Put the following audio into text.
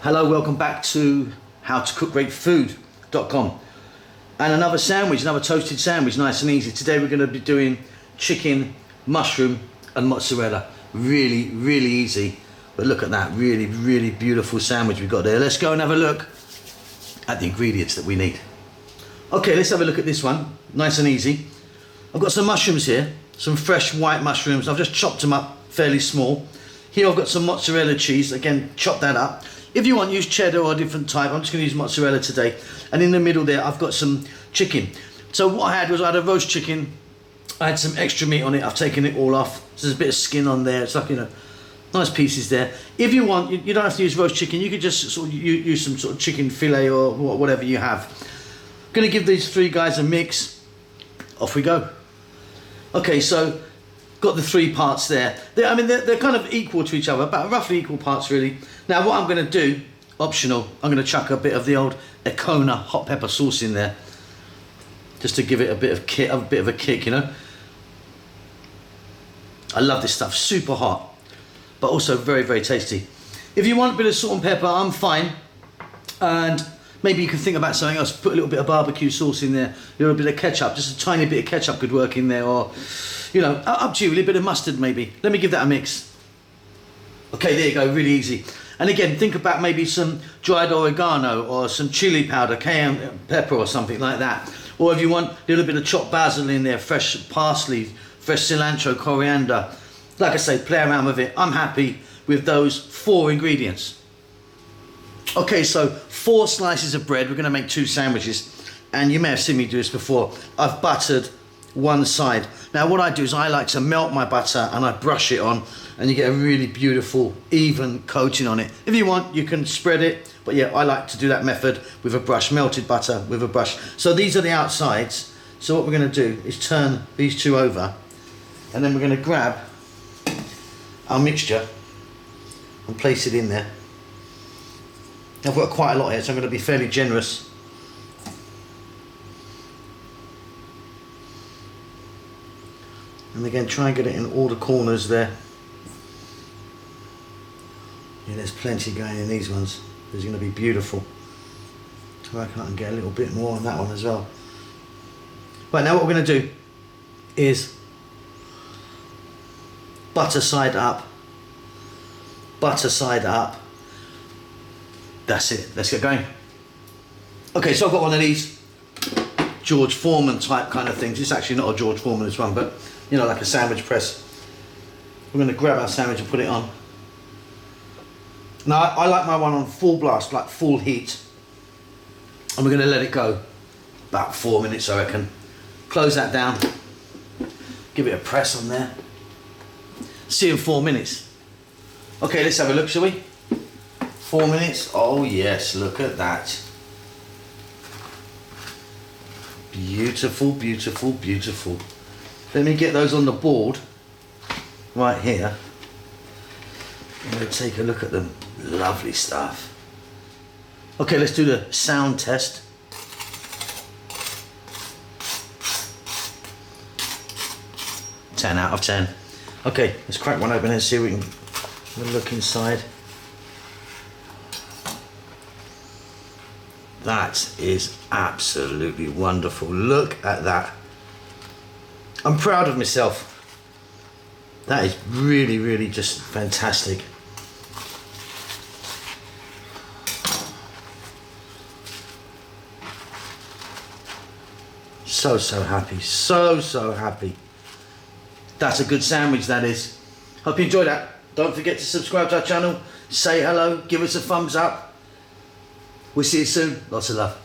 Hello, welcome back to howtocookgreatfood.com. And another sandwich, another toasted sandwich, nice and easy. Today we're going to be doing chicken, mushroom and mozzarella. Really, really easy. But look at that, really, really beautiful sandwich we've got there. Let's go and have a look at the ingredients that we need. Okay, let's have a look at this one, nice and easy. I've got some mushrooms here, some fresh white mushrooms. I've just chopped them up fairly small. Here I've got some mozzarella cheese, again, chop that up. If you want, use cheddar or a different type. I'm just going to use mozzarella today. And in the middle there, I've got some chicken. So what I had was I had a roast chicken. I had some extra meat on it. I've taken it all off. So there's a bit of skin on there. It's like, you know, nice pieces there. If you want, you don't have to use roast chicken. You could just sort of use some sort of chicken fillet or whatever you have. I'm going to give these three guys a mix. Off we go. Okay, so got the three parts there. They're kind of equal to each other, about roughly equal parts really. Now what I'm going to do, optional, I'm going to chuck a bit of the old Econa hot pepper sauce in there, just to give it a bit of a kick, you know. I love this stuff, super hot, but also very, very tasty. If you want a bit of salt and pepper, I'm fine. And maybe you can think about something else. Put a little bit of barbecue sauce in there, a little bit of ketchup, just a tiny bit of ketchup could work in there, or, you know, up to you, a little bit of mustard maybe. Let me give that a mix. Okay, there you go, really easy. And again, think about maybe some dried oregano or some chili powder, cayenne pepper or something like that. Or if you want a little bit of chopped basil in there, fresh parsley, fresh cilantro, coriander. Like I say, play around with it. I'm happy with those 4 ingredients. Okay, so 4 slices of bread. We're going to make 2 sandwiches. And you may have seen me do this before. I've buttered one side. Now what I do is I like to melt my butter and I brush it on, and you get a really beautiful even coating on it. If you want, you can spread it, but yeah, I like to do that method with a brush, melted butter with a brush. So these are the outsides. So what we're going to do is turn these 2 over, and then we're going to grab our mixture and place it in there. I've got quite a lot here, so I'm going to be fairly generous. And again, try and get it in all the corners there. Yeah, there's plenty going in these ones. It's going to be beautiful. So I reckon I can get a little bit more on that one as well. Right, now what we're going to do is butter side up, butter side up. That's it, let's get going. Okay, so I've got one of these George Foreman type kind of things. It's actually not a George Foreman, this one, but you know, like a sandwich press. We're going to grab our sandwich and put it on. Now I like my one on full blast, like full heat, and we're going to let it go about 4 minutes, I reckon. Close that down, give it a press on there. See you in 4 minutes. Okay, let's have a look, shall we? 4 minutes. Oh yes, look at that. Beautiful, beautiful, beautiful. Let me get those on the board right here. I'm going to take a look at them. Lovely stuff. Okay, let's do the sound test. Ten out of 10. Okay, let's crack one open and see if we can look inside. That is absolutely wonderful. Look at that. I'm proud of myself. That is really, really just fantastic. So happy, so happy. That's a good sandwich, that is. Hope you enjoyed that. Don't forget to subscribe to our channel, say hello, give us a thumbs up. We'll see you soon. Lots of love.